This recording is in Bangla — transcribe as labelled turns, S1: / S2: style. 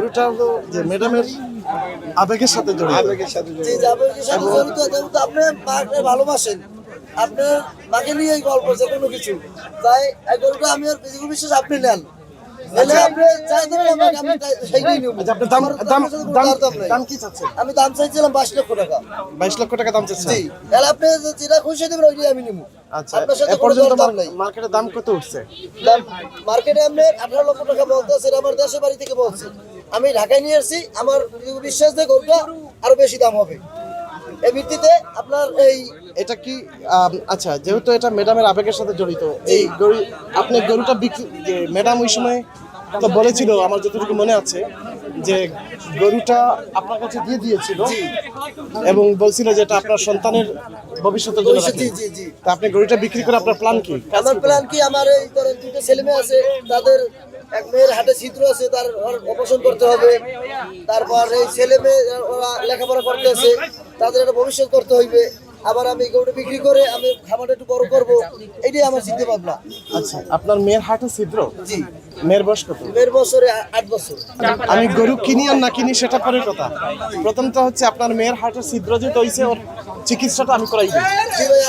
S1: গরুটা হলো যে ম্যাডামের আবেগের সাথে জড়িত।
S2: জি আবেগের সাথে জড়িত, যেহেতু আপনি মাকে ভালোবাসেন, আপনার মাকে নিয়ে এই গল্প যে কোনো কিছু, তাই এই গরুটা আমি আর বিজু বিশ্বাস আপনি নেন, নিলে আপনি চাই দেবেন আমাকে, আমি সেইটাই নেব।
S1: আচ্ছা, আপনার দাম দাম দাম দাম কি চাচ্ছেন?
S2: আমি দাম চাইছিলাম 22 লক্ষ টাকা।
S1: 22 লক্ষ টাকা দাম চাচ্ছেন?
S2: জি, তাহলে আপনি যেটা খুশি দেবেন ওইটাই আমি নেব।
S1: আচ্ছা,
S2: আপনার সাথে
S1: এ পর্যন্ত
S2: দাম নাই।
S1: মার্কেটে দাম কত উঠছে?
S2: দাম মার্কেটে আপনি 18 লক্ষ টাকা বলতেছে, এটা আমার দেশের বাড়ি থেকে বলছে। আমি ঢাকায় নিয়ে আসছি, আমার বিশ্বাস যে গরুটা আরো বেশি দাম হবে। এই ভিত্তিতে আপনার এই
S1: এটা কি আচ্ছা, যেহেতু এটা ম্যাডামের আবেগের সাথে জড়িত, এই গরু আপনি গরুটা বিক্রি ম্যাডাম ওই সময় তো বলেছিল, আমার যতটুকু মনে আছে, যে গরুটা আপনার কাছে দিয়ে দিয়েছিল এবং বলছিল যে এটা আপনার সন্তানের ভবিষ্যতের জন্য রাখেন।
S2: জি জি জি
S1: তা আপনি গরুটা বিক্রি করে আপনার প্ল্যান কি?
S2: আমার প্ল্যান কি, আমার এই ধরেন দুটো ছেলে মেয়ে আছে, তাদের এক মেয়ের হাতে ছিদ্র আছে, তার অপারেশন করতে হবে। তারপর এই ছেলে মেয়ে ওরা লেখাপড়া করতে আছে, তাদের একটা ভবিষ্যৎ করতে হইবে। আবার আমি গরুটা বিক্রি করে আমি খামারটা একটু বড় করব, এটাই আমার চিন্তা ভাবনা।
S1: আচ্ছা, আপনার মেয়ের হাটে ছিদ্র?
S2: জি,
S1: মেয়ের বয়স কত?
S2: মেয়ের বছরে 8 বছর।
S1: আমি গরু কিনি আর না কিনি সেটা পরের কথা, প্রথমটা হচ্ছে আপনার মেয়ের হাটের ছিদ্র যেটা হয়েছে ওর চিকিৎসাটা আমি করাই দিই।
S2: জি ভাই,